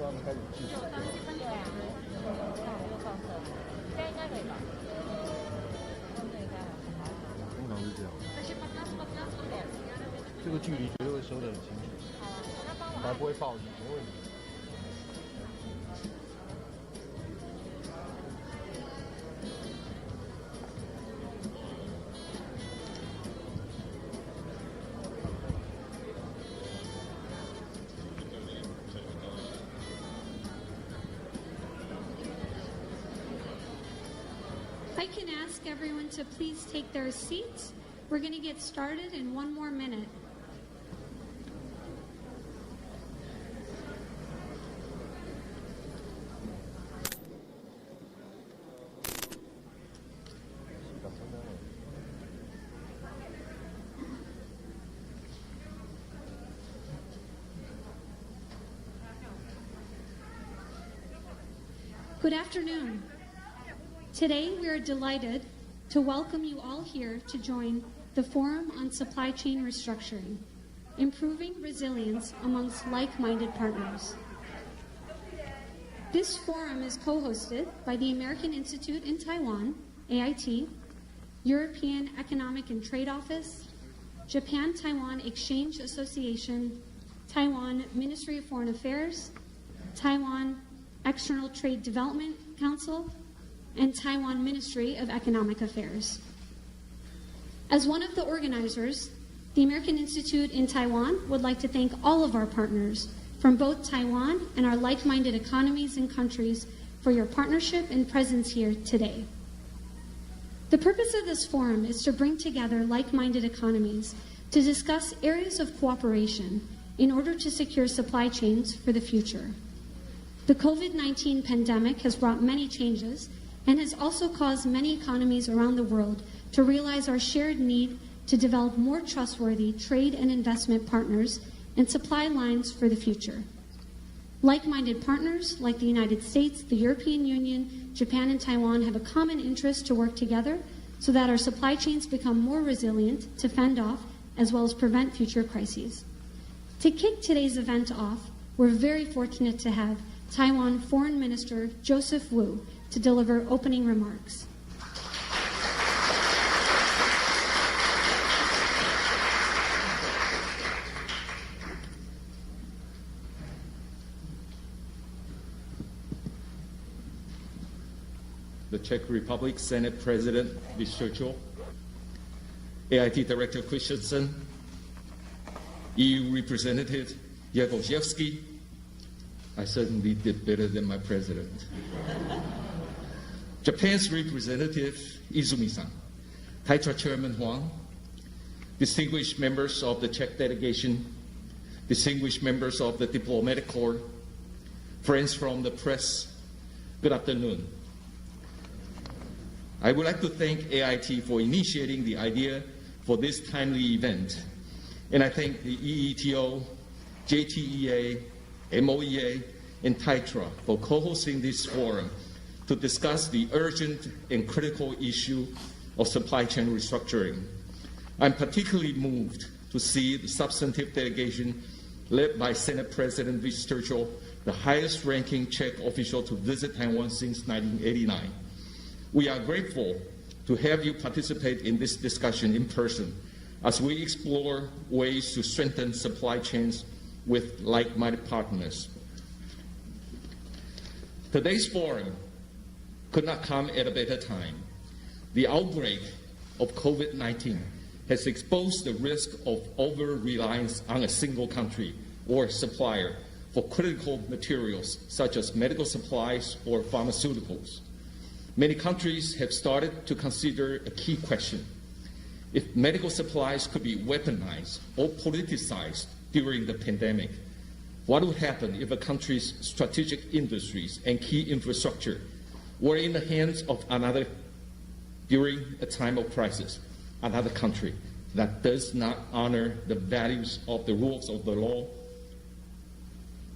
他们开始计时。对啊，那我又放这，现在应该可以吧？通常是这样。这个距离绝对会收得很清楚，才不会爆音，没问题。I can ask everyone to please take their seats. We're going to get started in one more minute. Good afternoon. Today we are delighted to welcome you all here to join the Forum on Supply Chain Restructuring, Improving Resilience Amongst Like-Minded Partners. This forum is co-hosted by the American Institute in Taiwan, AIT, European Economic and Trade Office, Japan-Taiwan Exchange Association, Taiwan Ministry of Foreign Affairs, Taiwan External Trade Development Council, and Taiwan Ministry of Economic Affairs. As one of the organizers, the American Institute in Taiwan would like to thank all of our partners from both Taiwan and our like-minded economies and countries for your partnership and presence here today. The purpose of this forum is to bring together like-minded economies to discuss areas of cooperation in order to secure supply chains for the future. The COVID-19 pandemic has brought many changes and has also caused many economies around the world to realize our shared need to develop more trustworthy trade and investment partners and supply lines for the future. Like-minded partners like the United States, the European Union, Japan, and Taiwan have a common interest to work together so that our supply chains become more resilient to fend off as well as prevent future crises. To kick today's event off, we're very fortunate to have Taiwan Foreign Minister Joseph Wu to deliver opening remarks. The Czech Republic Senate President Vystrčil, AIT Director Christensen, EU Representative Jagoszewski. I certainly did better than my president. Japan's representative, Izumi-san, Taitra Chairman Huang, distinguished members of the Czech delegation, distinguished members of the diplomatic corps, friends from the press, good afternoon. I would like to thank AIT for initiating the idea for this timely event, and I thank the EETO, JTEA, MOEA, and Taitra for co-hosting this forum to discuss the urgent and critical issue of supply chain restructuring. I'm particularly moved to see the substantive delegation led by Senate President Vystrčil, the highest-ranking Czech official to visit Taiwan since 1989. We are grateful to have you participate in this discussion in person as we explore ways to strengthen supply chains with like-minded partners. Today's forum could not come at a better time. The outbreak of COVID-19 has exposed the risk of over-reliance on a single country or supplier for critical materials such as medical supplies or pharmaceuticals. Many countries have started to consider a key question. If medical supplies could be weaponized or politicized during the pandemic, what would happen if a country's strategic industries and key infrastructure were in the hands of another during a time of crisis, another country that does not honor the values of the rules of the law,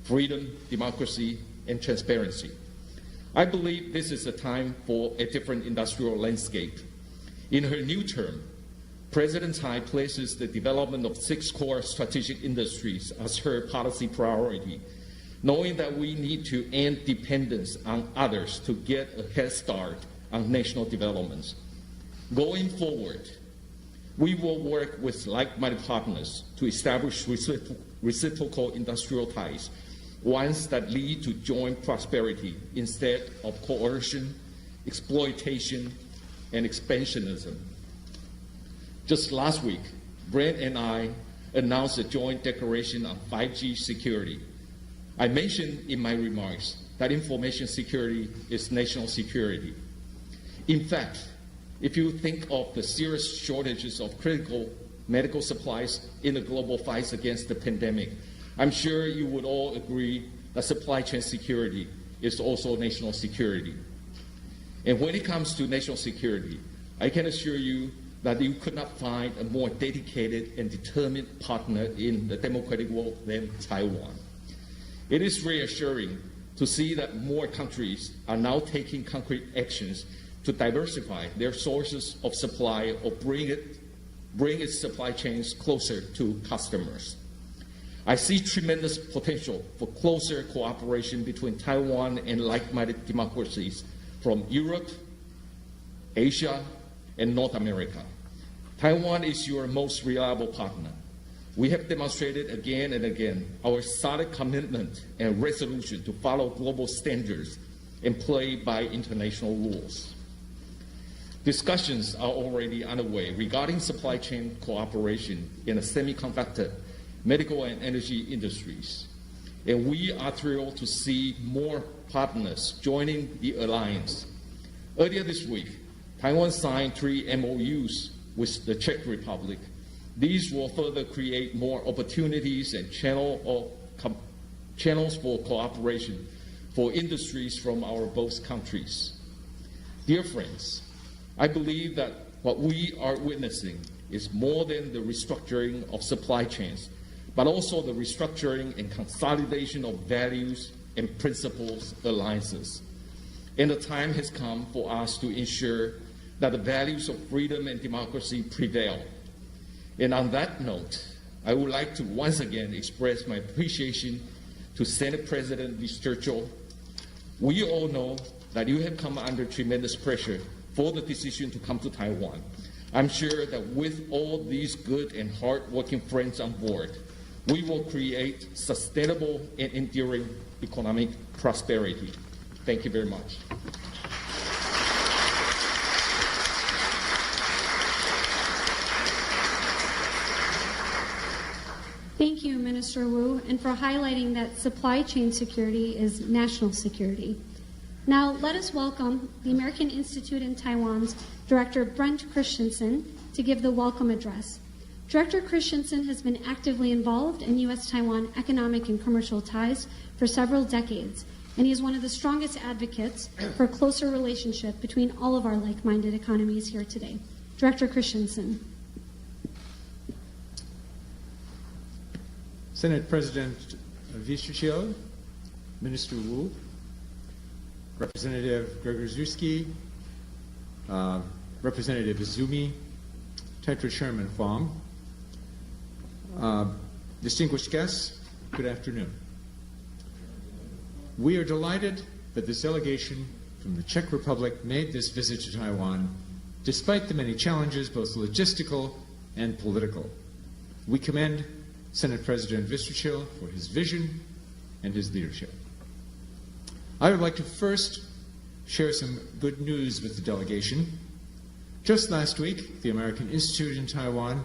freedom, democracy, and transparency? I believe this is a time for a different industrial landscape. In her new term, President Tsai places the development of 6 core strategic industries as her policy priority, knowing that we need to end dependence on others to get a head start on national developments. Going forward, we will work with like-minded partners to establish reciprocal industrial ties, ones that lead to joint prosperity instead of coercion, exploitation, and expansionism. Just last week, Brent and I announced a joint declaration on 5G security. I mentioned in my remarks that information security is national security. In fact, if you think of the serious shortages of critical medical supplies in the global fight against the pandemic, I'm sure you would all agree that supply chain security is also national security. And when it comes to national security, I can assure you that you could not find a more dedicated and determined partner in the democratic world than Taiwan. It is reassuring to see that more countries are now taking concrete actions to diversify their sources of supply or bring its supply chains closer to customers. I see tremendous potential for closer cooperation between Taiwan and like-minded democracies from Europe, Asia, and North America. Taiwan is your most reliable partner. We have demonstrated again and again our solid commitment and resolution to follow global standards and play by international rules. Discussions are already underway regarding supply chain cooperation in the semiconductor, medical, and energy industries. And we are thrilled to see more partners joining the alliance. Earlier this week, Taiwan signed 3 MOUs with the Czech Republic. These will further create more opportunities and channels for cooperation for industries from our both countries. Dear friends, I believe that what we are witnessing is more than the restructuring of supply chains, but also the restructuring and consolidation of values and principles alliances. And the time has come for us to ensure that the values of freedom and democracy prevail. And on that note, I would like to once again express my appreciation to Senate President Churchill. We all know that you have come under tremendous pressure for the decision to come to Taiwan. I'm sure that with all these good and hard-working friends on board, we will create sustainable and enduring economic prosperity. Thank you very much. Thank you, Minister Wu, and for highlighting that supply chain security is national security. Now, let us welcome the American Institute in Taiwan's Director Brent Christensen to give the welcome address. Director Christensen has been actively involved in U.S.-Taiwan economic and commercial ties for several decades, and he is one of the strongest advocates for a closer relationship between all of our like-minded economies here today. Director Christensen. Senate President Churchill, Minister Wu, Representative Gregorczewski, Representative Izumi, Tetra Chairman Fong, distinguished guests, good afternoon. We are delighted that this delegation from the Czech Republic made this visit to Taiwan, despite the many challenges, both logistical and political. We commend Senate President Churchill for his vision and his leadership. I would like to first share some good news with the delegation. Just last week, the American Institute in Taiwan,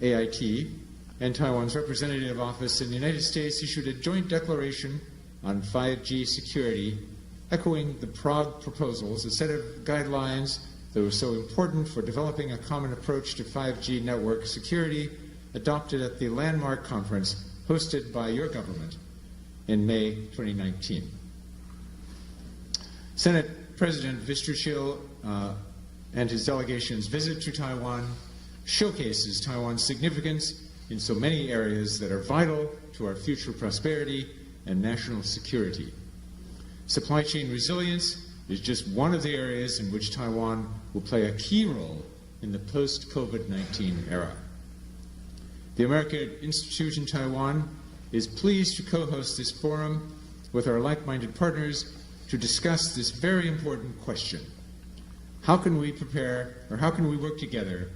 AIT, and Taiwan's representative office in the United States issued a joint declaration on 5G security, echoing the Prague proposals, a set of guidelines that were so important for developing a common approach to 5G network security, adopted at the landmark conference hosted by your government in May 2019. Senate President Churchill and his delegation's visit to Taiwan showcases Taiwan's significance in so many areas that are vital to our future prosperity and national security. Supply chain resilience is just one of the areas in which Taiwan will play a key role in the post-COVID-19 era. The American Institute in Taiwan is pleased to co-host this forum with our like-minded partners to discuss this very important question. How can we prepare, or how can we work together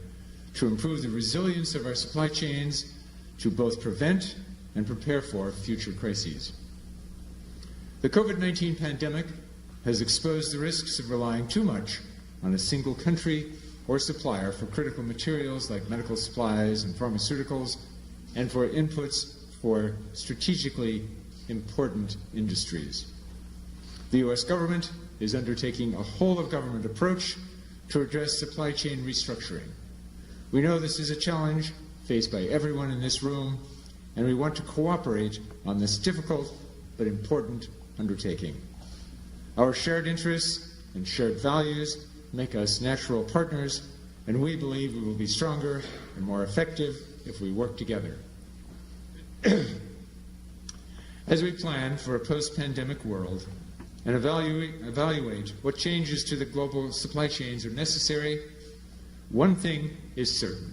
to improve the resilience of our supply chains to both prevent and prepare for future crises? The COVID-19 pandemic has exposed the risks of relying too much on a single country or supplier for critical materials like medical supplies and pharmaceuticals, and for inputs for strategically important industries. The U.S. government is undertaking a whole-of-government approach to address supply chain restructuring. We know this is a challenge faced by everyone in this room, and we want to cooperate on this difficult but important undertaking. Our shared interests and shared values make us natural partners, and we believe we will be stronger and more effective if we work together. As we plan for a post-pandemic world and evaluate what changes to the global supply chains are necessary, one thing is certain.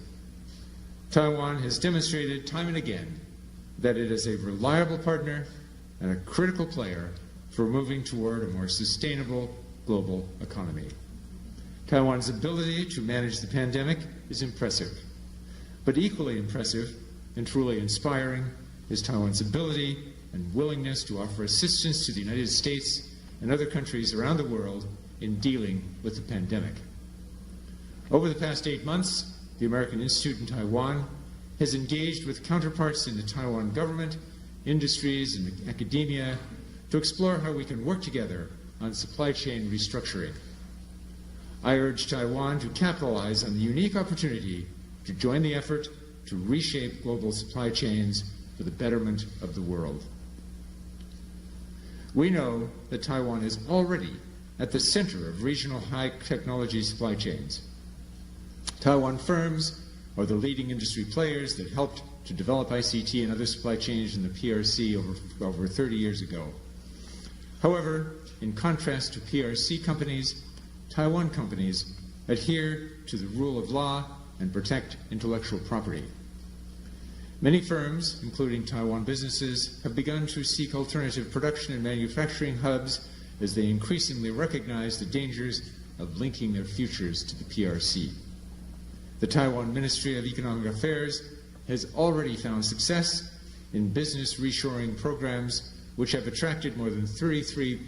Taiwan has demonstrated time and again that it is a reliable partner and a critical player for moving toward a more sustainable global economy. Taiwan's ability to manage the pandemic is impressive, but equally impressive and truly inspiring is Taiwan's ability and willingness to offer assistance to the United States and other countries around the world in dealing with the pandemic. Over the past 8 months, the American Institute in Taiwan has engaged with counterparts in the Taiwan government, industries, and academia to explore how we can work together on supply chain restructuring. I urge Taiwan to capitalize on the unique opportunity to join the effort to reshape global supply chains for the betterment of the world. We know that Taiwan is already at the center of regional high-technology supply chains. Taiwan firms are the leading industry players that helped to develop ICT and other supply chains in the PRC over 30 years ago. However, in contrast to PRC companies, Taiwan companies adhere to the rule of law and protect intellectual property. Many firms, including Taiwan businesses, have begun to seek alternative production and manufacturing hubs as they increasingly recognize the dangers of linking their futures to the PRC. The Taiwan Ministry of Economic Affairs has already found success in business reshoring programs which have attracted more than $33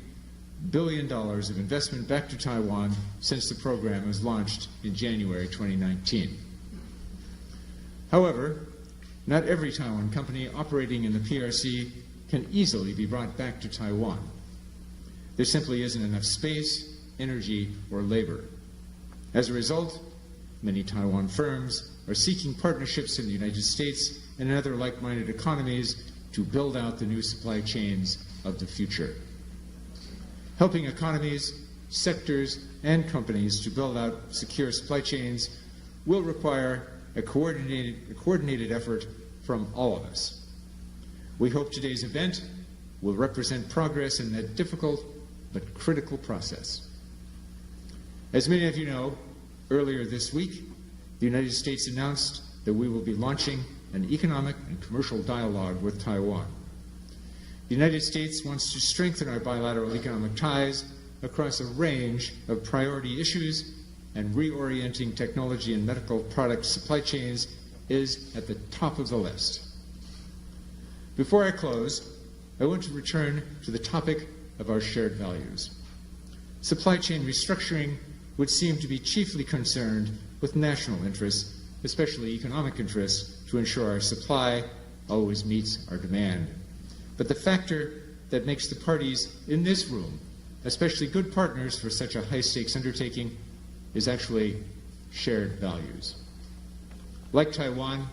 billion of investment back to Taiwan since the program was launched in January 2019. However, not every Taiwan company operating in the PRC can easily be brought back to Taiwan. There simply isn't enough space, energy, or labor. As a result, many Taiwan firms are seeking partnerships in the United States and in other like-minded economies to build out the new supply chains of the future. Helping economies, sectors, and companies to build out secure supply chains will require a coordinated effort from all of us. We hope today's event will represent progress in that difficult but critical process. As many of you know, earlier this week, the United States announced that we will be launching an economic and commercial dialogue with Taiwan. The United States wants to strengthen our bilateral economic ties across a range of priority issues, and reorienting technology and medical product supply chains is at the top of the list. Before I close, I want to return to the topic of our shared values. Supply chain restructuring would seem to be chiefly concerned with national interests, especially economic interests, to ensure our supply always meets our demand. But the factor that makes the parties in this room especially good partners for such a high-stakes undertaking is actually shared values. Like Taiwan,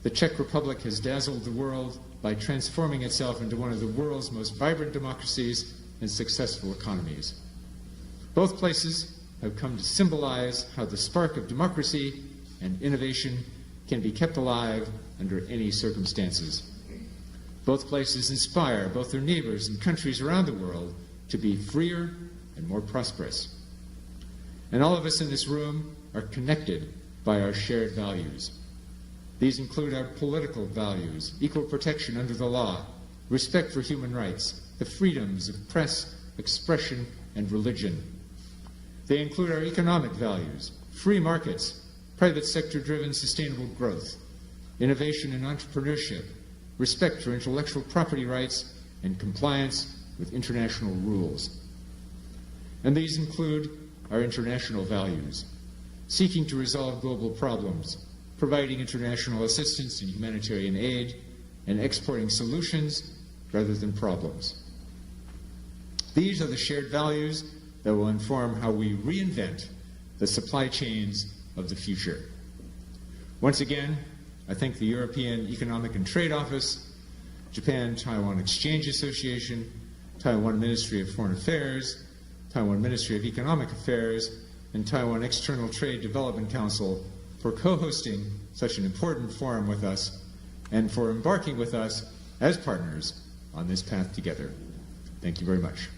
the Czech Republic has dazzled the world by transforming itself into one of the world's most vibrant democracies and successful economies. Both places have come to symbolize how the spark of democracy and innovation can be kept alive under any circumstances. Both places inspire both their neighbors and countries around the world to be freer and more prosperous. And all of us in this room are connected by our shared values. These include our political values, equal protection under the law, respect for human rights, the freedoms of press, expression, and religion. They include our economic values, free markets, private sector-driven sustainable growth, innovation and entrepreneurship, respect for intellectual property rights, and compliance with international rules. And these include our international values, seeking to resolve global problems, providing international assistance and humanitarian aid, and exporting solutions rather than problems. These are the shared values that will inform how we reinvent the supply chains of the future. Once again, I thank the European Economic and Trade Office, Japan-Taiwan Exchange Association, Taiwan Ministry of Foreign Affairs, Taiwan Ministry of Economic Affairs, and Taiwan External Trade Development Council for co-hosting such an important forum with us and for embarking with us as partners on this path together. Thank you very much.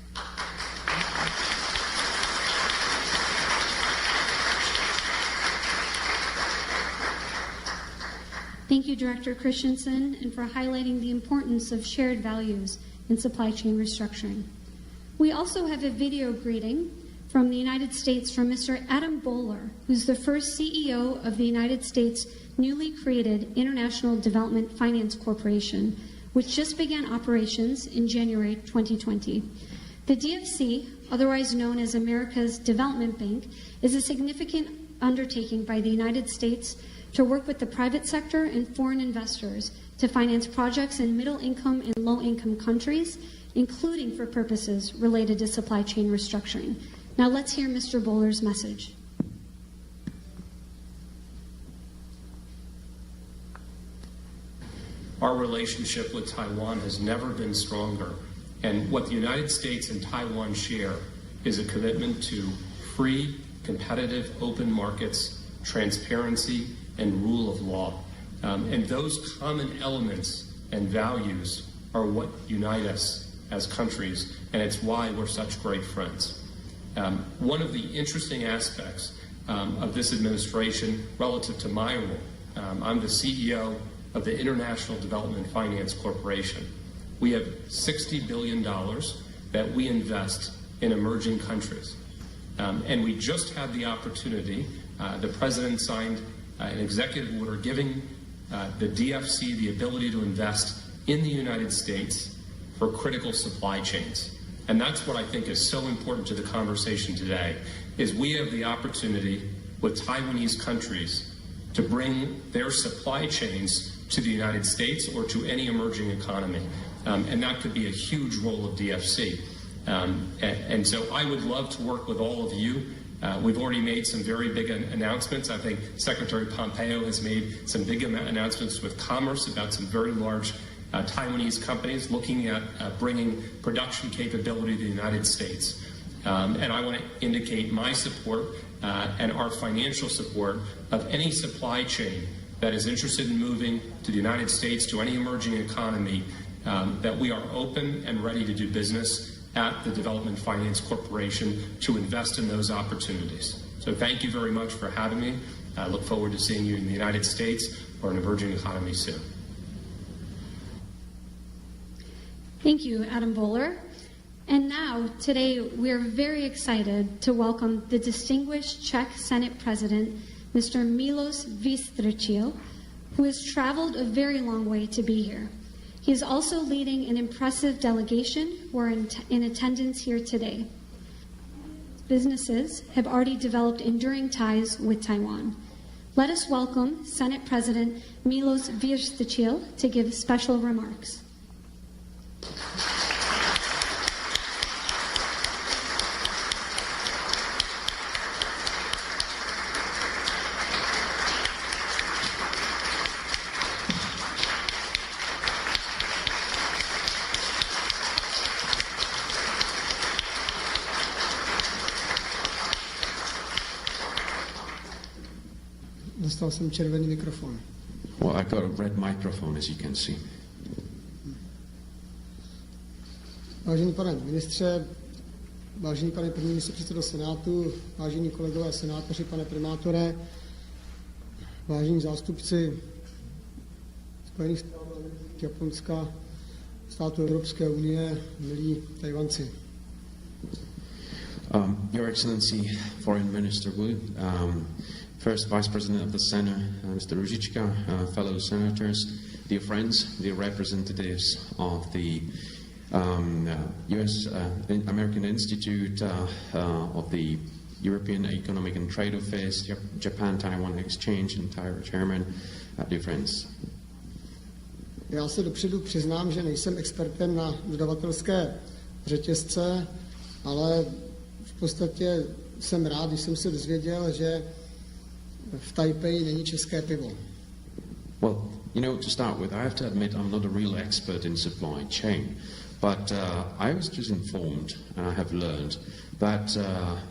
Thank you, Director Christensen, and for highlighting the importance of shared values in supply chain restructuring. We also have a video greeting from the United States from Mr. Adam Bowler, who's the first CEO of the United States' newly created International Development Finance Corporation, which just began operations in January 2020. The DFC, otherwise known as America's Development Bank, is a significant undertaking by the United States to work with the private sector and foreign investors to finance projects in middle-income and low-income countries, including for purposes related to supply chain restructuring. Now let's hear Mr. Bowler's message. Our relationship with Taiwan has never been stronger, and what the United States and Taiwan share is a commitment to free, competitive, open markets, transparency, and rule of law. And those common elements and values are what unite us as countries, and it's why we're such great friends. One of the interesting aspects of this administration relative to my role, I'm the CEO of the International Development Finance Corporation. We have $60 billion that we invest in emerging countries. And we just had the opportunity, the President signed an executive order giving the DFC the ability to invest in the United States for critical supply chains. And that's what I think is so important to the conversation today, is we have the opportunity with Taiwanese countries to bring their supply chains to the United States or to any emerging economy. And that could be a huge role of DFC. And so I would love to work with all of you. We've already made some very big announcements. I think Secretary Pompeo has made some big announcements with Commerce about some very large Taiwanese companies looking at bringing production capability to the United States. And I want to indicate my support and our financial support of any supply chain that is interested in moving to the United States, to any emerging economy, that we are open and ready to do business at the Development Finance Corporation to invest in those opportunities. So thank you very much for having me. I look forward to seeing you in the United States or an emerging economy soon. Thank you, Adam Bowler. And now, today, we are very excited to welcome the distinguished Czech Senate President, Mr. Milos Vystrčil, who has traveled a very long way to be here. He is also leading an impressive delegation who are in attendance here today. Businesses have already developed enduring ties with Taiwan. Let us welcome Senate President Milos Vystrčil to give special remarks. Dostal jsem červený mikrofon. Well, I got a red microphone, as you can see. Vážený pane ministře, vážený pane první místopředsedo Senátu, vážení kolegové senátoři, pane primátore, vážení zástupci Spojených států, Japonska, států Evropské unie, milí Tajvanci. Your Excellency, Foreign Minister Wu, First Vice President of the Senate, Mr. Ruzicka, fellow senators, dear friends, dear representatives of the U.S. American Institute of the European Economic and Trade Office, Japan-Taiwan Exchange, and Chairman, dear friends. Já se dopředu přiznám, že nejsem expertem na dodavatelské řetězce, ale v podstatě jsem rád, když jsem se dozvěděl, že v Taipei není české pivo. Well, to start with, I have to admit I'm not a real expert in supply chain, but I was just informed and I have learned that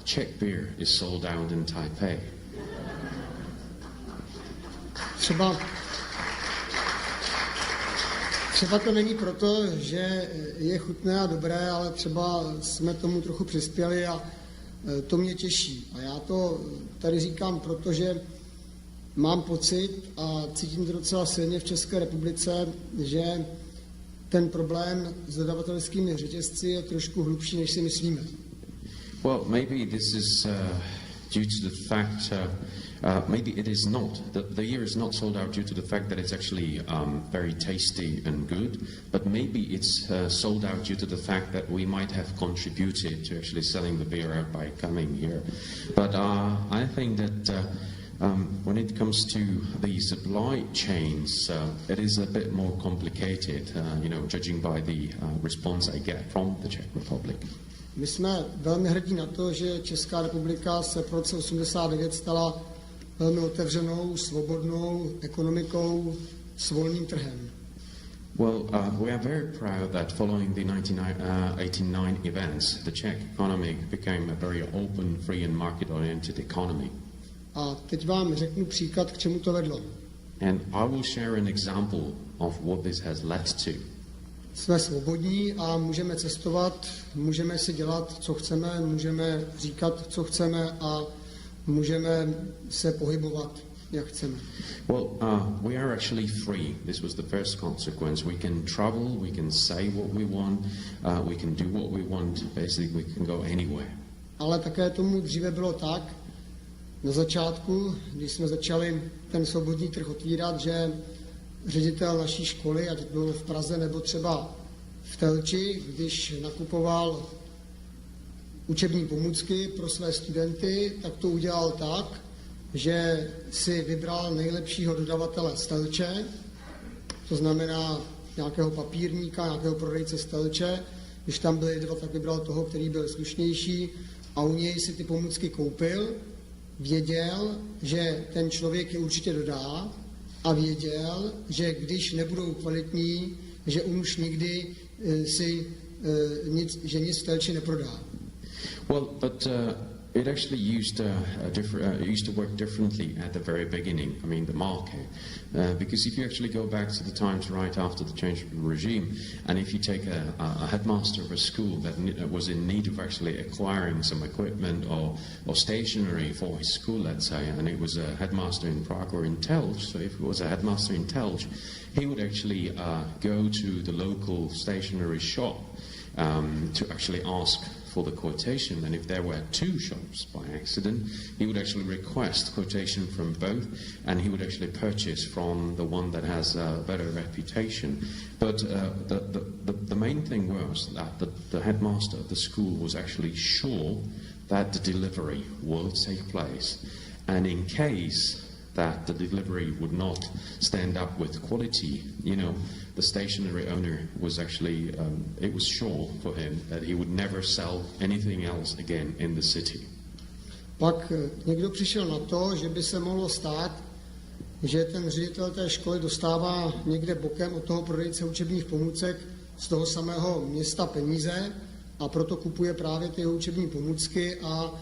Czech beer is sold out in Taipei. Třeba to není proto, že je chutné a dobré, ale třeba jsme tomu trochu přispěli a to mě těší. A já to tady říkám, protože mám pocit a cítím to docela silně v České republice, že ten problém s dodavatelskými řetězci je trošku hlubší, než si myslíme. Well, maybe this is due to the fact, maybe it is not, the year is not sold out due to the fact that it's actually very tasty and good, but maybe it's sold out due to the fact that we might have contributed to actually selling the beer out by coming here. But I think that when it comes to the supply chains, it is a bit more complicated, judging by the response I get from the Czech Republic. My jsme velmi hrdí na to, že Česká republika se v roce 1989 stala velmi otevřenou, svobodnou ekonomikou s volným trhem. Well, we are very proud that following the 1989 events, the Czech economy became a very open, free and market-oriented economy. A teď vám řeknu příklad, k čemu to vedlo. And I will share an example of what this has led to. Jsme svobodní a můžeme cestovat, můžeme si dělat, co chceme, můžeme říkat, co chceme a můžeme se pohybovat, jak chceme. Well, we are actually free. This was the first consequence. We can travel, we can say what we want, we can do what we want, basically we can go anywhere. Ale také tomu dříve bylo tak, na začátku, když jsme začali ten svobodný trh otvírat, že ředitel naší školy, ať byl v Praze nebo třeba v Telči, když nakupoval učební pomůcky pro své studenty, tak to udělal tak, že si vybral nejlepšího dodavatele z Telče, to znamená nějakého papírníka, nějakého prodejce z Telče. Když tam byli dva, tak vybral toho, který byl slušnější a u něj si ty pomůcky koupil, věděl, že ten člověk je určitě dodá a věděl, že když nebudou kvalitní, že už nikdy nic v Telči neprodá. Well, but it actually used to work differently at the very beginning. I mean, the market, because if you actually go back to the times right after the change of the regime, and if you take a headmaster of a school that was in need of actually acquiring some equipment or stationery for his school, let's say, and it was a headmaster in Prague or in Telč, so if it was a headmaster in Telč, he would actually go to the local stationery shop to actually ask for the quotation, and if there were two shops by accident, he would actually request quotation from both, and he would actually purchase from the one that has a better reputation. But the main thing was that the headmaster of the school was actually sure that the delivery would take place, and in case that the delivery would not stand up with quality, the stationery owner was actually, it was sure for him that he would never sell anything else again in the city. Pak někdo přišel na to, že by se mohlo stát, že ten ředitel té školy dostává někde bokem od toho prodejce učebních pomůcek z toho samého města peníze a proto kupuje právě ty učební pomůcky a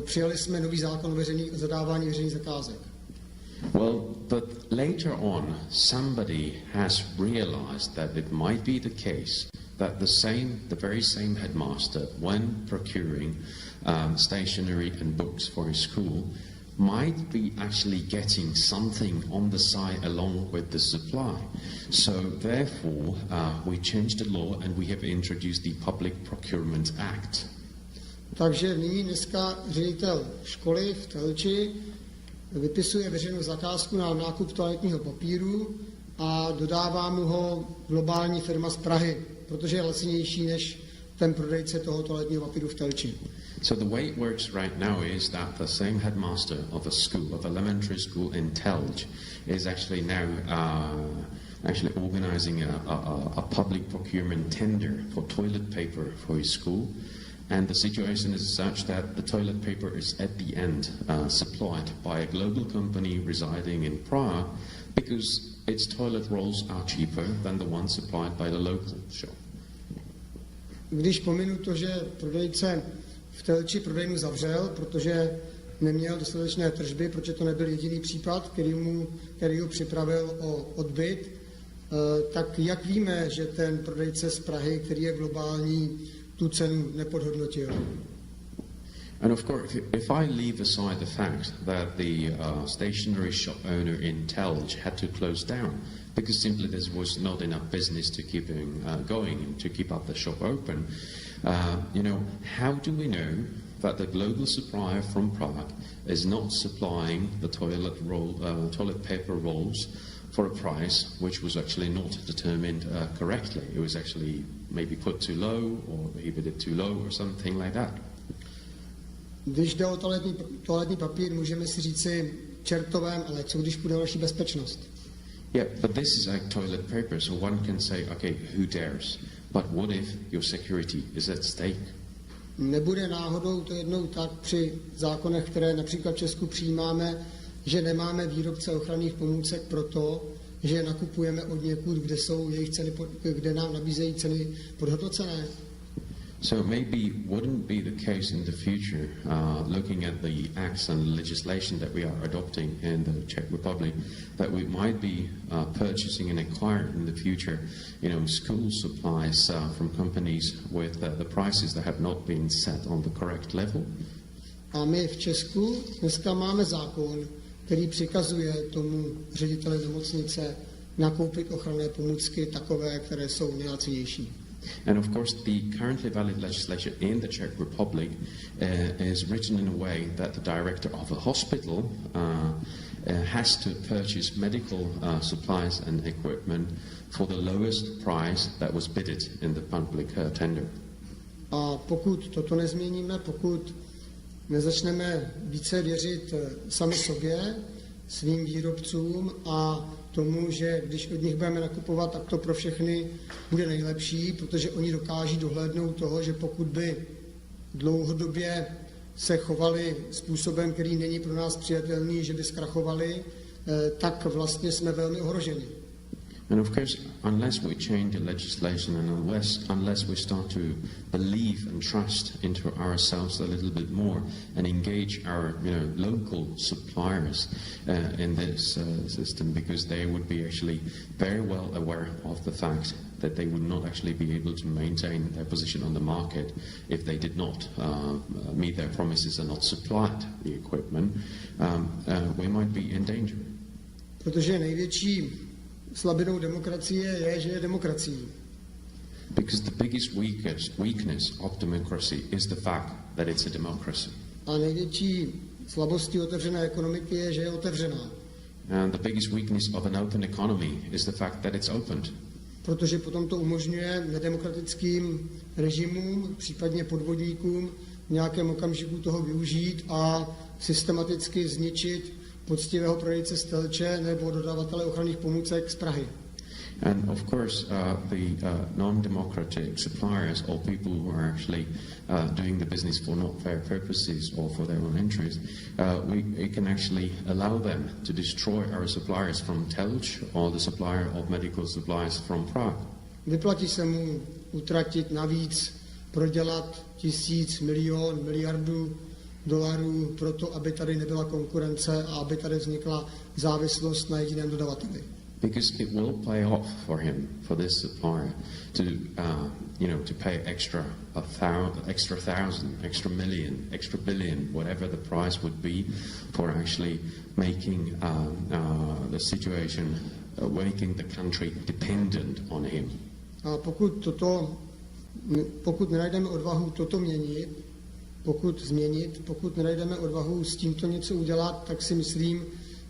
přijali jsme nový zákon o zadávání veřejných zakázek. Well, but later on, somebody has realized that it might be the case that the very same headmaster, when procuring stationery and books for his school, might be actually getting something on the side along with the supply. So therefore, we changed the law and we have introduced the Public Procurement Act. Takže nyní dneska ředitel školy v Telči vypisuje veřejnou zakázku na nákup toaletního papíru a dodává mu ho globální firma z Prahy, protože je lacinější než ten prodejce toho toaletního papíru v Telči. So the way it works right now is that the same headmaster of a school, of elementary school in Telj, is actually now organizing a public procurement tender for toilet paper for his school. And the situation is such that the toilet paper is at the end supplied by a global company residing in Prague because its toilet rolls are cheaper than the ones supplied by the local shop. Když pominu to, že prodejce v Telči prodejnu zavřel, protože neměl dostatečné tržby, protože to nebyl jediný případ, který ho připravil o odbyt, tak jak víme, že ten prodejce z Prahy, který je globální, tu cenu nepodhodnotil? And of course, if I leave aside the fact that the stationery shop owner in Telj had to close down because simply there was not enough business to keep him going and to keep up the shop open, how do we know that the global supplier from Prague is not supplying the toilet paper rolls for a price which was actually not determined correctly? It was actually maybe put too low, or he did it too low, or something like that. Když jde o toaletní papír, můžeme si říci čertovém, ale co když půjde o naši bezpečnost? Yeah, but this is like toilet paper, so one can say, okay, who dares? But what if your security is at stake? Nebude náhodou to jednou tak při zákonech, které například v Česku přijímáme, že nemáme výrobce ochranných pomůcek proto, že je nakupujeme od někud, kde jsou jejich ceny, kde nám nabízejí ceny podhodnocené? So maybe wouldn't be the case in the future, looking at the acts and legislation that we are adopting in the Czech Republic, that we might be purchasing and acquiring in the future, school supplies from companies with the prices that have not been set on the correct level. A my v Česku dneska máme zákon, který přikazuje tomu řediteli nemocnice nakoupit ochranné pomůcky takové, které jsou nejlacinější. And of course, the currently valid legislation in the Czech Republic is written in a way that the director of a hospital has to purchase medical supplies and equipment for the lowest price that was bidded in the public tender. A pokud toto nezměníme, pokud nezačneme více věřit sami sobě, svým výrobcům a tomu, že když od nich budeme nakupovat, tak to pro všechny bude nejlepší, protože oni dokáží dohlédnout toho, že pokud by dlouhodobě se chovali způsobem, který není pro nás přijatelný, že by zkrachovali, tak vlastně jsme velmi ohroženi. And of course, unless we change the legislation and unless we start to believe and trust into ourselves a little bit more and engage our local suppliers in this system, because they would be actually very well aware of the fact that they would not actually be able to maintain their position on the market if they did not meet their promises and not supplied the equipment, we might be in danger. Protože největší slabinou demokracie je, že je demokracií. Because the biggest weakness of democracy is the fact that it's a democracy. A největší slabostí otevřené ekonomiky je, že je otevřená. And the biggest weakness of an open economy is the fact that it's opened. Protože potom to umožňuje nedemokratickým režimům, případně podvodníkům v nějakém okamžiku toho využít a systematicky zničit poctivého prodejce z Telče nebo dodavatele ochranných pomůcek z Prahy. And of course, the non-democratic suppliers or people who are actually doing the business for not fair purposes or for their own interest, we can actually allow them to destroy our suppliers from Telč or the supplier of medical supplies from Prague. Vyplatí se mu utratit navíc, prodělat 1000, milion, miliardu dolarů proto, aby tady nebyla konkurence a aby tady vznikla závislost na jediném dodavateli. Because it will pay off for him, for this supplier, to to pay extra 1,000, extra million, extra billion, whatever the price would be, for actually making the situation, making the country dependent on him. A pokud nenajdeme odvahu toto měnit, pokud nenajdeme odvahu s tímto něco udělat, tak si myslím,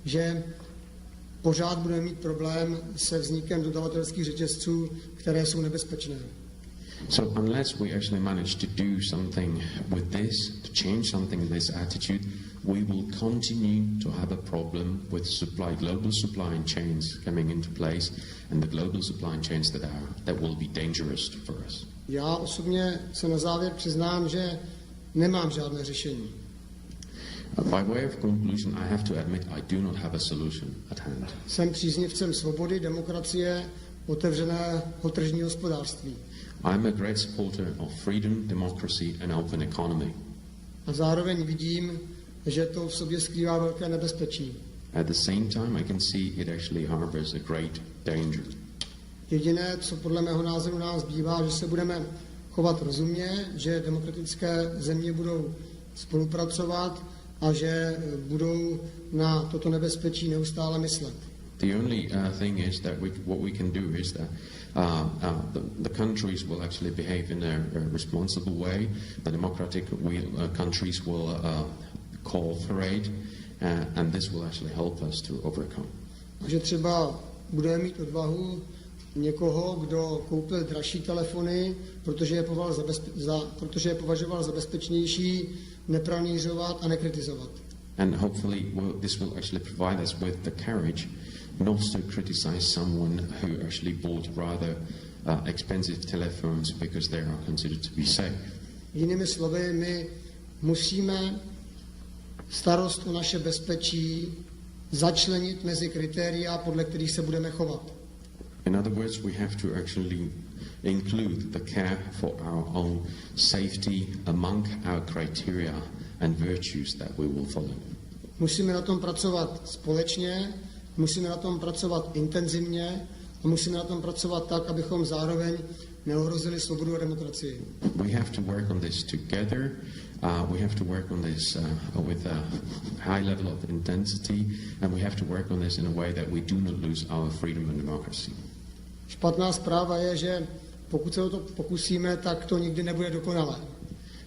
že pořád budeme mít problém se vznikem dodavatelských řetězců, které jsou nebezpečné. So unless we actually manage to do something with this, to change something in this attitude, we will continue to have a problem with global supply chains coming into place, and the global supply chains that will be dangerous for us. Já osobně se na závěr přiznám, že nemám žádné řešení. By way of conclusion, I have to admit I do not have a solution at hand. Jsem příznivcem svobody, demokracie, otevřeného tržního hospodářství. I'm a great supporter of freedom, democracy and open economy. A zároveň vidím, že to v sobě skrývá velké nebezpečí. At the same time, I can see it actually harbors a great danger. Jediné, co podle mého názoru nám zbývá, že se budeme chovat rozumně, že demokratické země budou spolupracovat a že budou na toto nebezpečí neustále myslet. The only thing is that what we can do is that the countries will actually behave in a responsible way. The democratic countries will cooperate, and this will actually help us to overcome. Že třeba budeme mít odvahu někoho, kdo koupil dražší telefony, protože je považoval za bezpečnější, nepranířovat a nekritizovat. And hopefully this will actually provide us with the courage not to criticize someone who actually bought rather expensive telephones because they are considered to be safe. Jinými slovy, my musíme starost o naše bezpečí začlenit mezi kritéria, podle kterých se budeme chovat. In other words, we have to actually include the care for our own safety among our criteria and virtues that we will follow. Musíme na tom pracovat společně, musíme na tom pracovat intenzivně a musíme na tom pracovat tak, abychom zároveň neohrozili svobodu a demokracii. We have to work on this together. We have to work on this with a high level of intensity, and we have to work on this in a way that we do not lose our freedom and democracy. Špatná zpráva je, že pokud se o to pokusíme, tak to nikdy nebude dokonalé.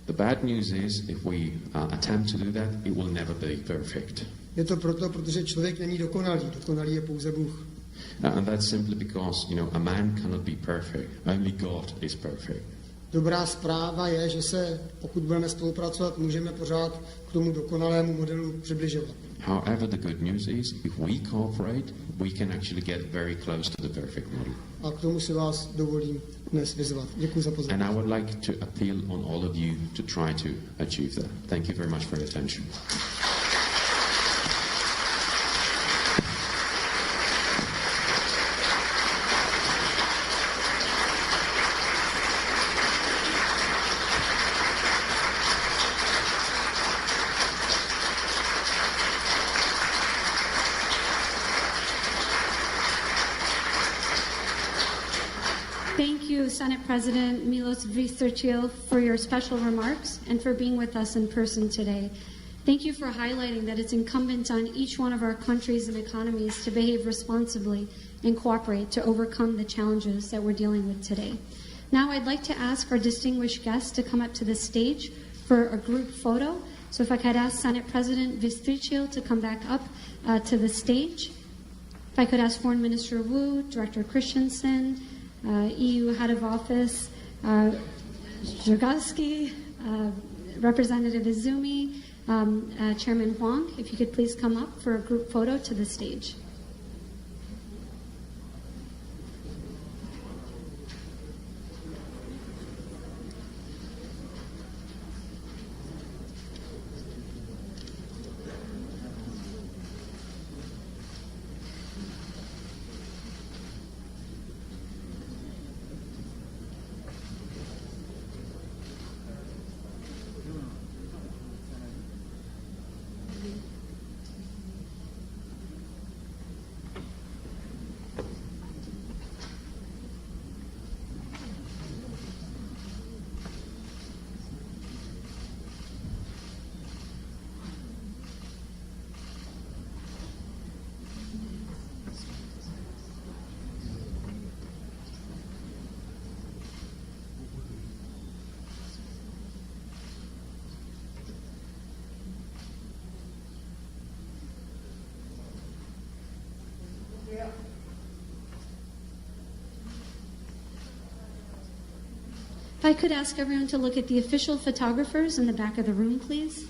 The bad news is, if we attempt to do that, it will never be perfect. Je to proto, protože člověk není dokonalý. Dokonalý je pouze Bůh. And that's simply because, a man cannot be perfect. Only God is perfect. Dobrá zpráva je, že se, pokud budeme spolupracovat, můžeme pořád k tomu dokonalému modelu přibližovat. However, the good news is, if we cooperate, we can actually get very close to the perfect model. A k tomu si vás dovolím dnes vyzvat. Děkuji za pozornost. And I would like to appeal on all of you to try to achieve that. Thank you very much for your attention. Thank you, Senate President Milos Vystrčil, for your special remarks and for being with us in person today. Thank you for highlighting that it's incumbent on each one of our countries and economies to behave responsibly and cooperate to overcome the challenges that we're dealing with today. Now I'd like to ask our distinguished guests to come up to the stage for a group photo. So if I could ask Senate President Vystrčil to come back up to the stage. If I could ask Foreign Minister Wu, Director Christensen, EU Head of Office Zdragalski, Representative Izumi, Chairman Huang, if you could please come up for a group photo to the stage. If I could ask everyone to look at the official photographers in the back of the room, please.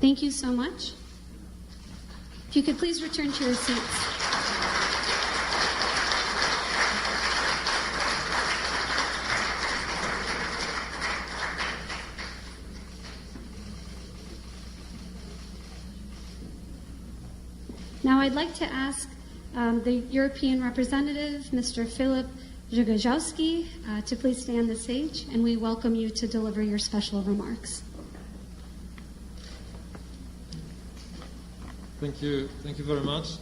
Thank you so much. If you could please return to your seats. Now I'd like to ask the European representative, Mr. Filip Zhugajowski, to please stay on the stage, and we welcome you to deliver your special remarks. Thank you very much.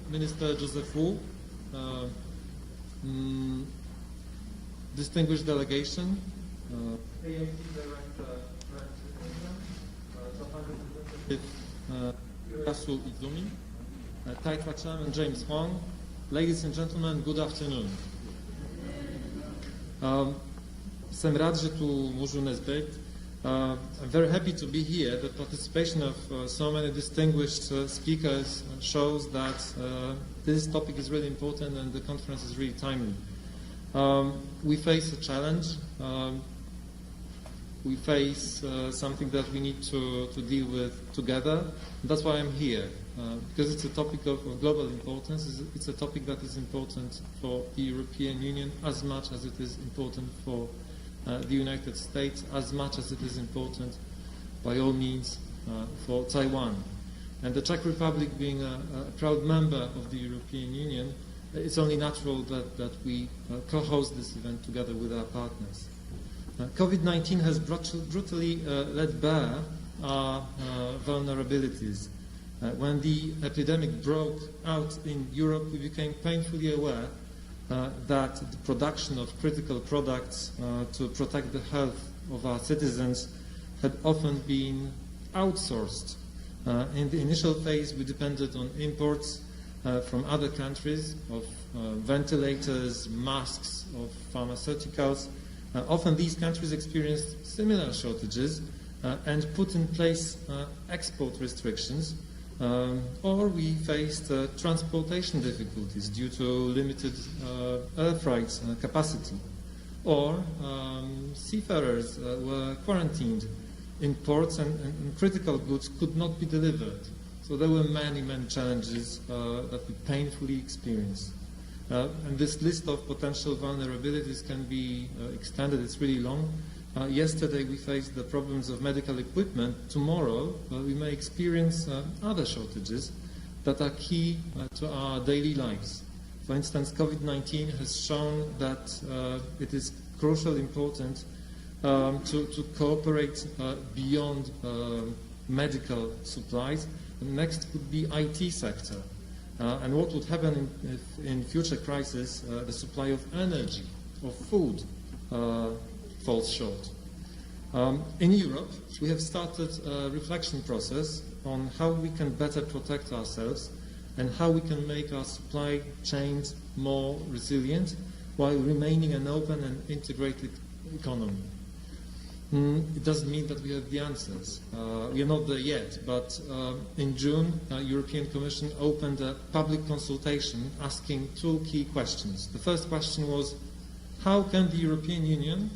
Minister Joseph Wu, distinguished delegation, AMT Director Brent, Ait Izumi, TAITRA Chairman James Huang, ladies and gentlemen, good afternoon. Jsem rád, že tu můžu dnes být. I'm very happy to be here. The participation of so many distinguished speakers shows that this topic is really important and the conference is really timely. We face a challenge. We face something that we need to deal with together. That's why I'm here, because it's a topic of global importance. It's a topic that is important for the European Union as much as it is important for the United States, as much as it is important, by all means, for Taiwan. And the Czech Republic being a proud member of the European Union, it's only natural that we co-host this event together with our partners. COVID-19 has brutally laid bare our vulnerabilities. When the epidemic broke out in Europe, we became painfully aware that the production of critical products to protect the health of our citizens had often been outsourced. In the initial phase, we depended on imports from other countries of ventilators, masks, of pharmaceuticals. Often these countries experienced similar shortages and put in place export restrictions, or we faced transportation difficulties due to limited air freight capacity, or seafarers were quarantined in ports and critical goods could not be delivered. So there were many challenges that we painfully experienced. And this list of potential vulnerabilities can be extended. It's really long. Yesterday we faced the problems of medical equipment. Tomorrow we may experience other shortages that are key to our daily lives. For instance, COVID-19 has shown that it is crucially important to cooperate beyond medical supplies. The next would be IT sector. And what would happen if in future crisis the supply of energy, of food, falls short. In Europe, we have started a reflection process on how we can better protect ourselves and how we can make our supply chains more resilient while remaining an open and integrated economy. It doesn't mean that we have the answers. We are not there yet, but in June, the European Commission opened a public consultation asking two key questions. The first question was, how can the European Union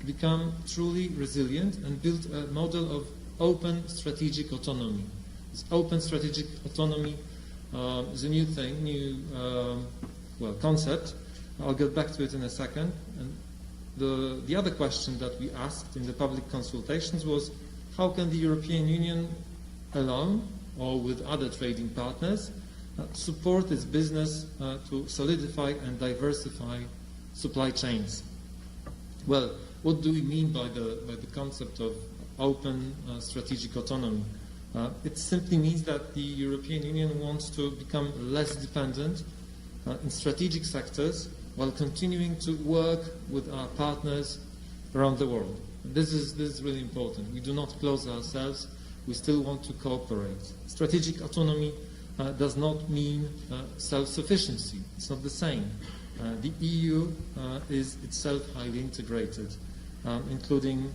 become truly resilient and build a model of open strategic autonomy? This open strategic autonomy is a new thing, concept. I'll get back to it in a second. And the other question that we asked in the public consultations was, how can the European Union alone or with other trading partners support its business to solidify and diversify supply chains? Well, what do we mean by the concept of open strategic autonomy? It simply means that the European Union wants to become less dependent in strategic sectors while continuing to work with our partners around the world. This is really important. We do not close ourselves. We still want to cooperate. Strategic autonomy does not mean self-sufficiency. It's not the same. The EU is itself highly integrated, including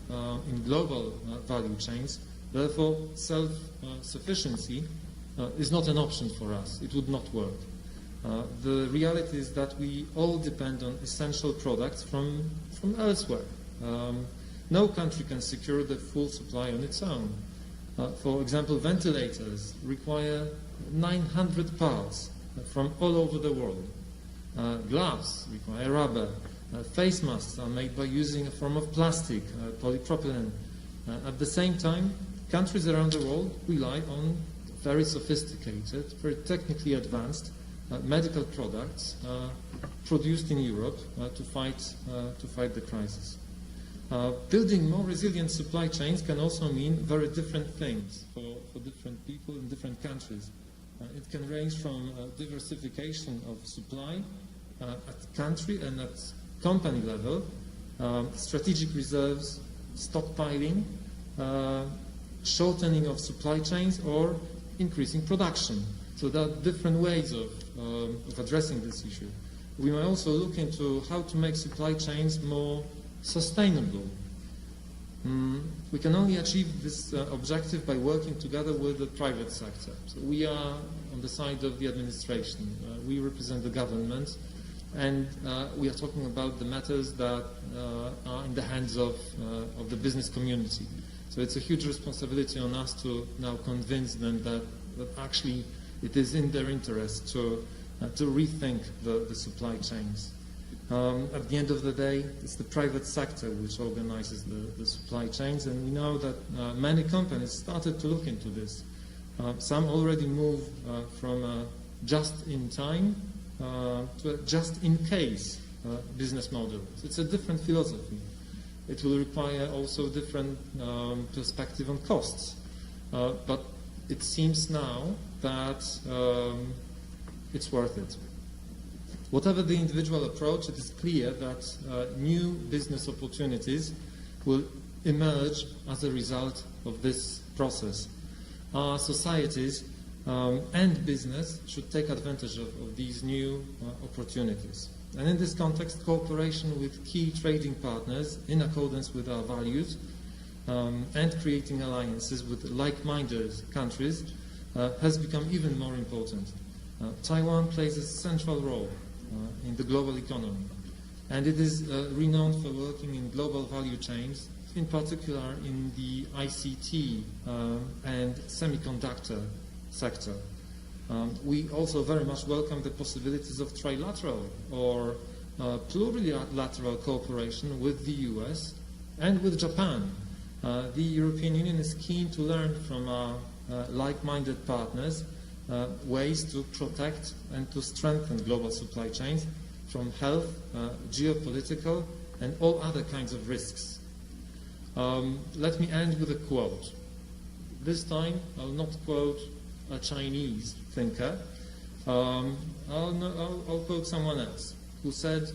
in global value chains. Therefore, self-sufficiency is not an option for us. It would not work. The reality is that we all depend on essential products from elsewhere. No country can secure the full supply on its own. For example, ventilators require 900 parts from all over the world. Gloves require rubber. Face masks are made by using a form of plastic, polypropylene. At the same time, countries around the world rely on very sophisticated, very technically advanced medical products produced in Europe to fight the crisis. Building more resilient supply chains can also mean very different things for different people in different countries. It can range from diversification of supply at country and at company level, strategic reserves, stockpiling, shortening of supply chains, or increasing production. So there are different ways of addressing this issue. We may also look into how to make supply chains more sustainable. We can only achieve this objective by working together with the private sector. So we are on the side of the administration. We represent the government, and we are talking about the matters that are in the hands of the business community. So it's a huge responsibility on us to now convince them that actually it is in their interest to rethink the supply chains. At the end of the day, it's the private sector which organizes the supply chains, and we know that many companies started to look into this. Some already moved from a just-in-time to a just-in-case business model. So it's a different philosophy. It will require also different perspective on costs. But it seems now that it's worth it. Whatever the individual approach, it is clear that new business opportunities will emerge as a result of this process. Our societies and business should take advantage of these new opportunities. And in this context, cooperation with key trading partners in accordance with our values and creating alliances with like-minded countries has become even more important. Taiwan plays a central role in the global economy, and it is renowned for working in global value chains, in particular in the ICT and semiconductor sector. We also very much welcome the possibilities of trilateral or plurilateral cooperation with the US and with Japan. The European Union is keen to learn from our like-minded partners ways to protect and to strengthen global supply chains from health, geopolitical, and all other kinds of risks. Let me end with a quote. This time, I'll not quote a Chinese thinker. I'll quote someone else who said,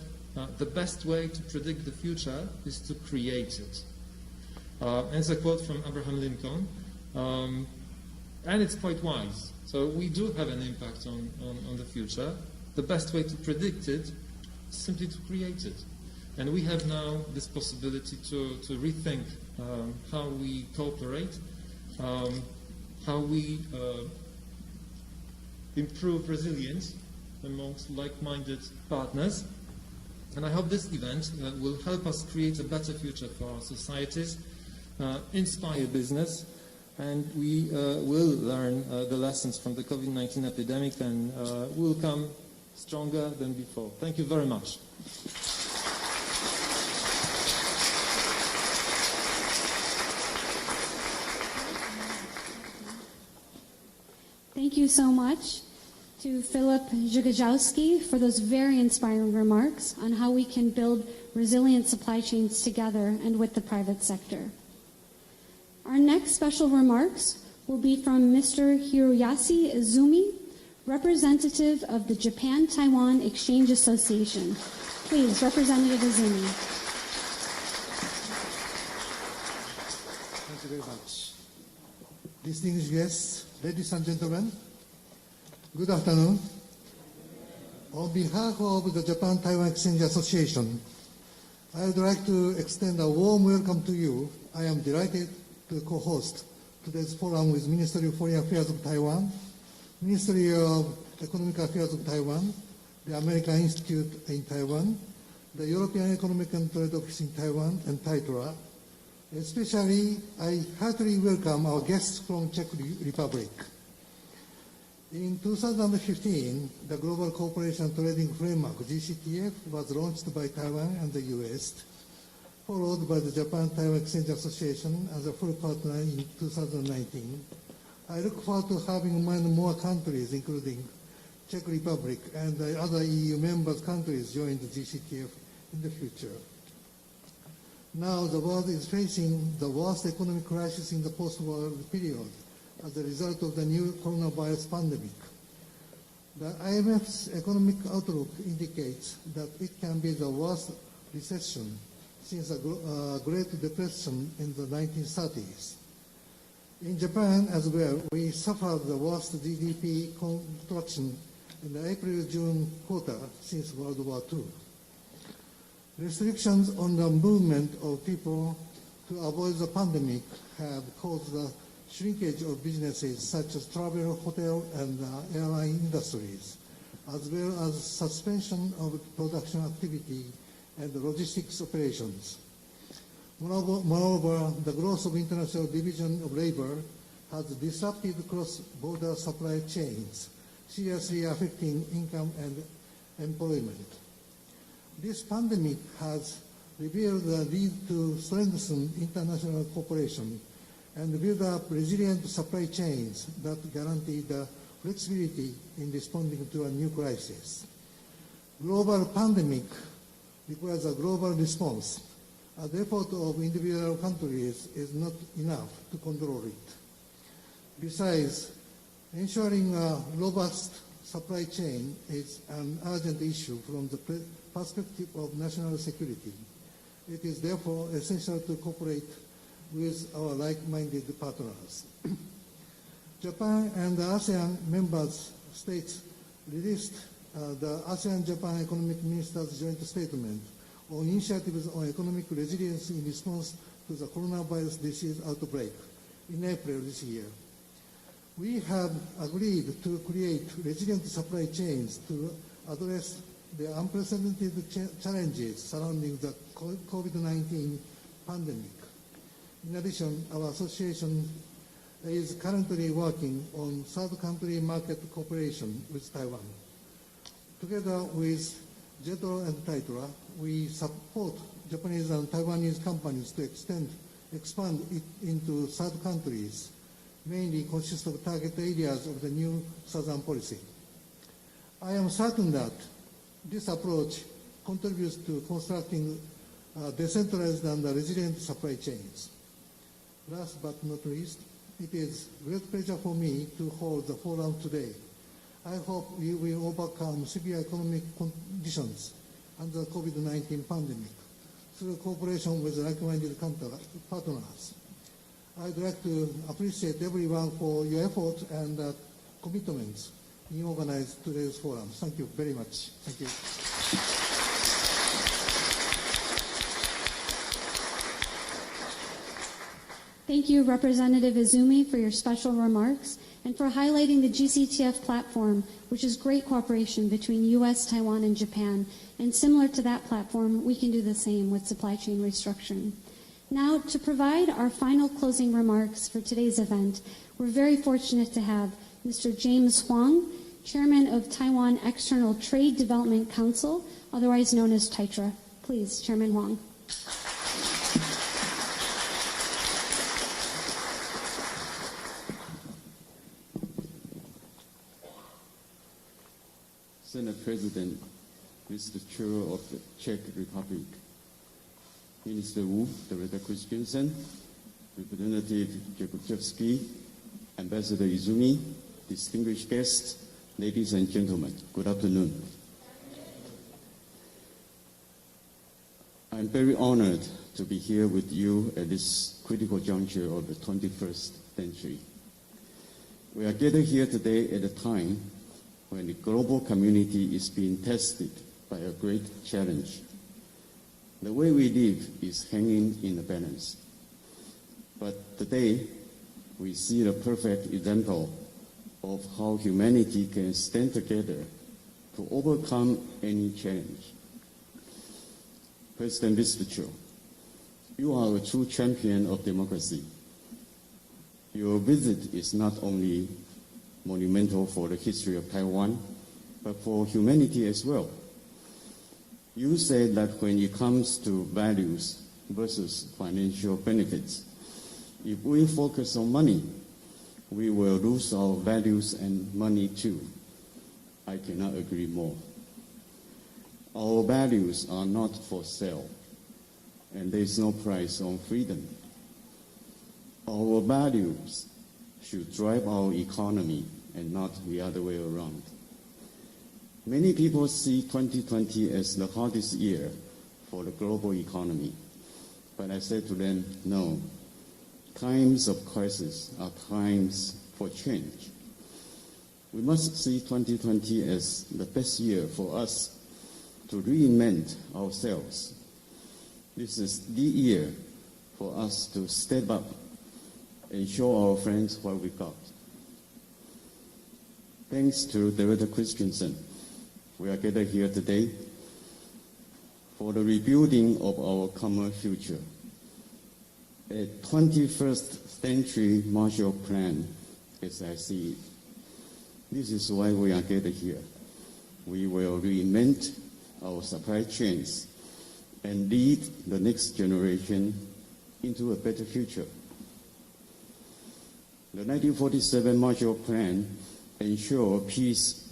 the best way to predict the future is to create it. And it's a quote from Abraham Lincoln, and it's quite wise. So we do have an impact on the future. The best way to predict it is simply to create it. And we have now this possibility to rethink how we cooperate, how we improve resilience amongst like-minded partners. And I hope this event will help us create a better future for our societies, inspire business, and we will learn the lessons from the COVID-19 epidemic, and will come stronger than before. Thank you very much. Thank you so much to Philip Zhigajowski for those very inspiring remarks on how we can build resilient supply chains together and with the private sector. Our next special remarks will be from Mr. Hiroyasu Izumi, representative of the Japan-Taiwan Exchange Association. Please, Representative Izumi. Thank you very much. Distinguished guests, ladies and gentlemen, good afternoon. On behalf of the Japan-Taiwan Exchange Association, I would like to extend a warm welcome to you. I am delighted to co-host today's forum with Ministry of Foreign Affairs of Taiwan, Ministry of Economic Affairs of Taiwan, the American Institute in Taiwan, the European Economic and Trade Office in Taiwan, and TITRA. Especially, I heartily welcome our guests from Czech Republic. In 2015, the Global Cooperation Trading Framework, GCTF, was launched by Taiwan and the US, followed by the Japan-Taiwan Exchange Association as a full partner in 2019. I look forward to having more countries, including Czech Republic and the other EU member countries, join the GCTF in the future. Now the world is facing the worst economic crisis in the post-war period as a result of the new coronavirus pandemic. The IMF's economic outlook indicates that it can be the worst recession since the Great Depression in the 1930s. In Japan as well, we suffered the worst GDP contraction in the April-June quarter since World War II. Restrictions on the movement of people to avoid the pandemic have caused the shrinkage of businesses such as travel, hotel, and airline industries, as well as suspension of production activity and logistics operations. Moreover, the growth of International Division of Labor has disrupted cross-border supply chains, seriously affecting income and employment. This pandemic has revealed the need to strengthen international cooperation and build up resilient supply chains that guarantee the flexibility in responding to a new crisis. Global pandemic requires a global response. The effort of individual countries is not enough to control it. Besides, ensuring a robust supply chain is an urgent issue from the perspective of national security. It is therefore essential to cooperate with our like-minded partners. Japan and the ASEAN member states released the ASEAN-Japan Economic Ministers Joint Statement on initiatives on economic resilience in response to the coronavirus disease outbreak in April this year. We have agreed to create resilient supply chains to address the unprecedented challenges surrounding the COVID-19 pandemic. In addition, our association is currently working on third country market cooperation with Taiwan. Together with JETRO and TITRA, we support Japanese and Taiwanese companies to expand it into third countries, mainly consist of target areas of the new Southern policy. I am certain that this approach contributes to constructing decentralized and resilient supply chains. Last but not least, it is a great pleasure for me to hold the forum today. I hope we will overcome severe economic conditions under the COVID-19 pandemic through cooperation with like-minded partners. I'd like to appreciate everyone for your effort and commitments in organizing today's forum. Thank you very much. Thank you. Thank you, Representative Izumi, for your special remarks and for highlighting the GCTF platform, which is great cooperation between U.S., Taiwan, and Japan. And similar to that platform, we can do the same with supply chain restructuring. Now, to provide our final closing remarks for today's event, we're very fortunate to have Mr. James Huang, Chairman of Taiwan External Trade Development Council, otherwise known as TITRA. Please, Chairman Huang. Senate President, Mr. Chair of the Czech Republic, Minister Wu, Director Christensen, Representative Jakuchevsky, Ambassador Izumi, distinguished guests, ladies and gentlemen, good afternoon. I'm very honored to be here with you at this critical juncture of the 21st century. We are gathered here today at a time when the global community is being tested by a great challenge. The way we live is hanging in the balance. But today, we see the perfect example of how humanity can stand together to overcome any challenge. President Mr. Cho, you are a true champion of democracy. Your visit is not only monumental for the history of Taiwan, but for humanity as well. You said that when it comes to values versus financial benefits, if we focus on money, we will lose our values and money too. I cannot agree more. Our values are not for sale, and there is no price on freedom. Our values should drive our economy and not the other way around. Many people see 2020 as the hardest year for the global economy, but I said to them, no. Times of crisis are times for change. We must see 2020 as the best year for us to reinvent ourselves. This is the year for us to step up and show our friends what we got. Thanks to Director Christensen, we are gathered here today for the rebuilding of our common future. A 21st century Marshall Plan, as I see it. This is why we are gathered here. We will reinvent our supply chains and lead the next generation into a better future. The 1947 Marshall Plan ensured peace,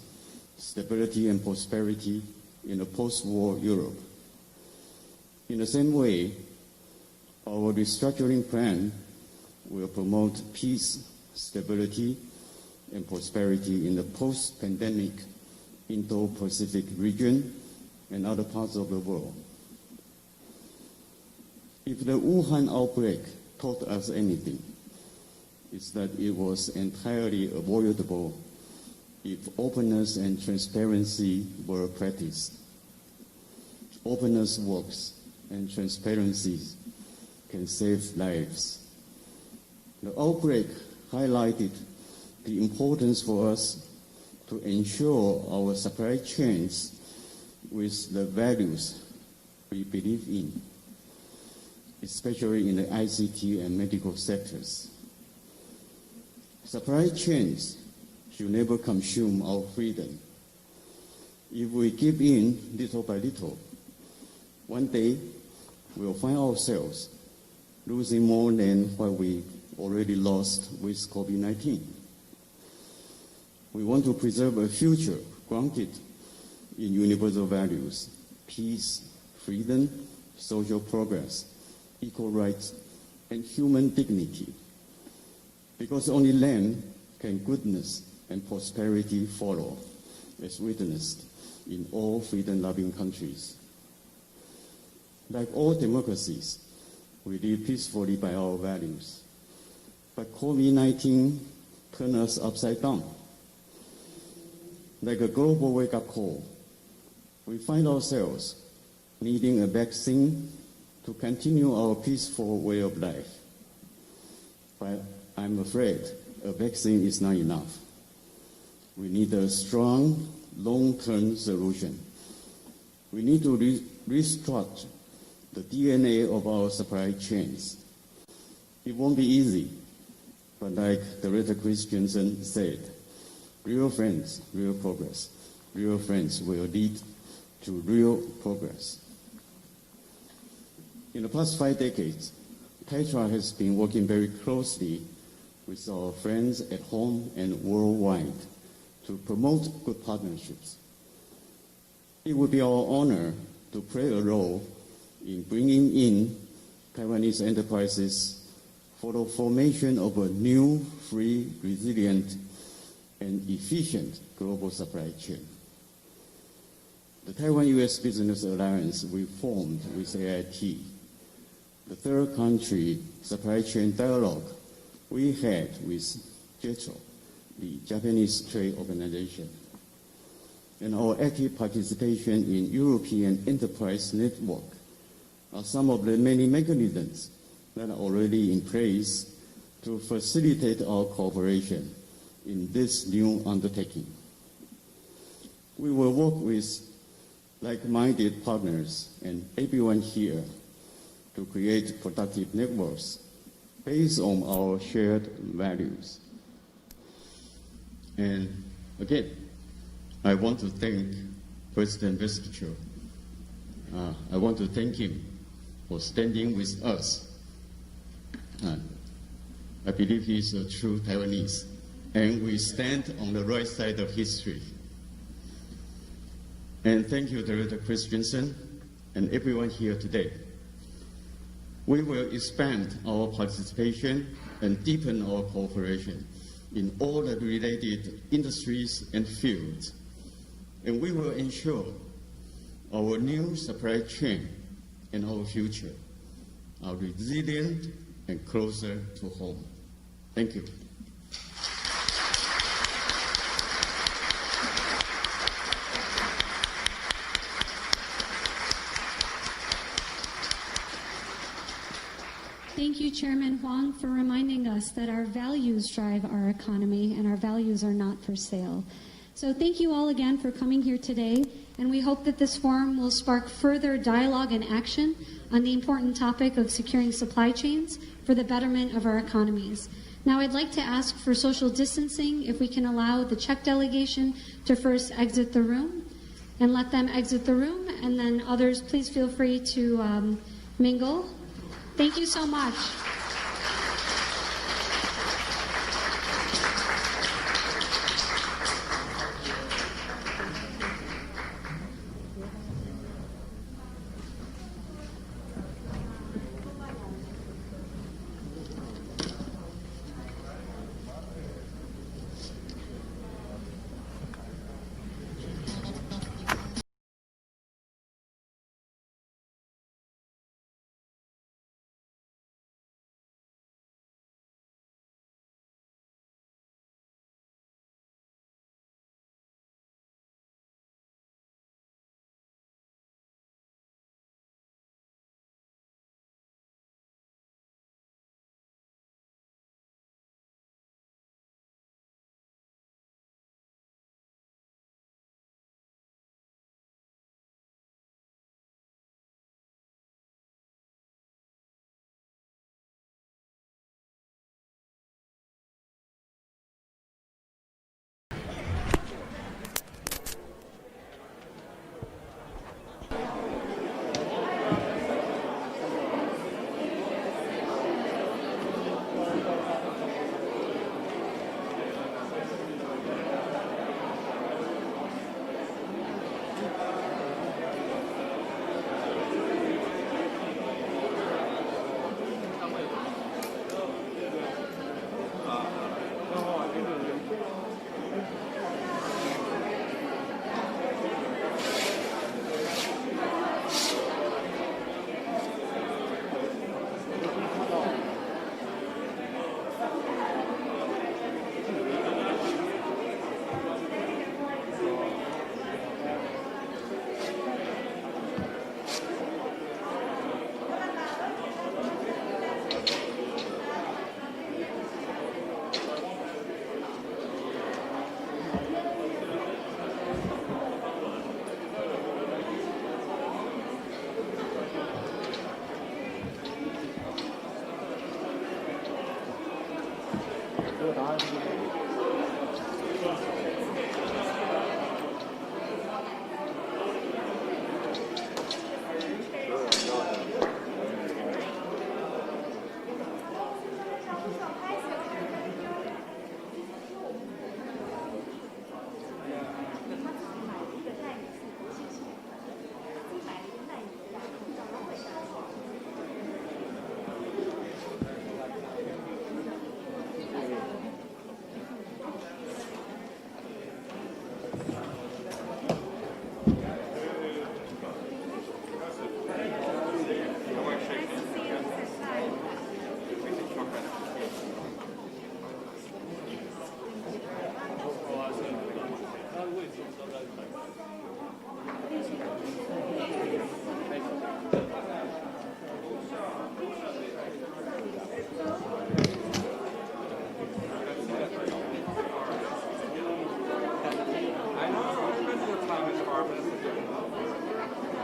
stability, and prosperity in a post-war Europe. In the same way, our restructuring plan will promote peace, stability, and prosperity in the post-pandemic Indo-Pacific region and other parts of the world. If the Wuhan outbreak taught us anything, it's that it was entirely avoidable if openness and transparency were practiced. Openness works, and transparency can save lives. The outbreak highlighted the importance for us to ensure our supply chains with the values we believe in, especially in the ICT and medical sectors. Supply chains should never consume our freedom. If we give in little by little, one day we'll find ourselves losing more than what we already lost with COVID-19. We want to preserve a future grounded in universal values, peace, freedom, social progress, equal rights, and human dignity. Because only then can goodness and prosperity follow, as witnessed in all freedom-loving countries. Like all democracies, we live peacefully by our values. But COVID-19 turned us upside down. Like a global wake-up call, we find ourselves needing a vaccine to continue our peaceful way of life. But I'm afraid a vaccine is not enough. We need a strong, long-term solution. We need to restructure the DNA of our supply chains. It won't be easy, but like Director Christensen said, real friends, real progress. Real friends will lead to real progress. In the past 5 decades, Taiwan has been working very closely with our friends at home and worldwide to promote good partnerships. It would be our honor to play a role in bringing in Taiwanese enterprises for the formation of a new, free, resilient, and efficient global supply chain. The Taiwan-U.S. Business Alliance we formed with AIT, the third country supply chain dialogue we had with JETRO, the Japanese Trade Organization, and our active participation in European Enterprise Network are some of the many mechanisms that are already in place to facilitate our cooperation in this new undertaking. We will work with like-minded partners and everyone here to create productive networks based on our shared values. And again, I want to thank President Vestager. I want to thank him for standing with us. I believe he is a true Taiwanese, and we stand on the right side of history. And thank you, Director Christensen, and everyone here today. We will expand our participation and deepen our cooperation in all the related industries and fields. And we will ensure our new supply chain and our future are resilient and closer to home. Thank you. Thank you, Chairman Huang, for reminding us that our values drive our economy and our values are not for sale. So thank you all again for coming here today, and we hope that this forum will spark further dialogue and action on the important topic of securing supply chains for the betterment of our economies. Now I'd like to ask for social distancing, if we can allow the Czech delegation to first exit the room, and let them exit the room, and then others, please feel free to mingle. Thank you so much.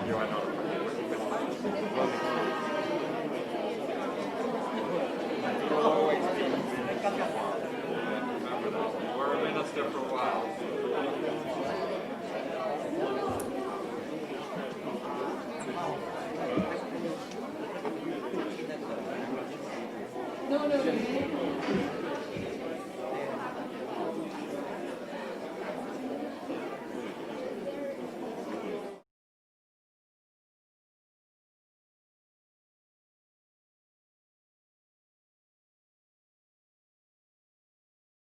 No.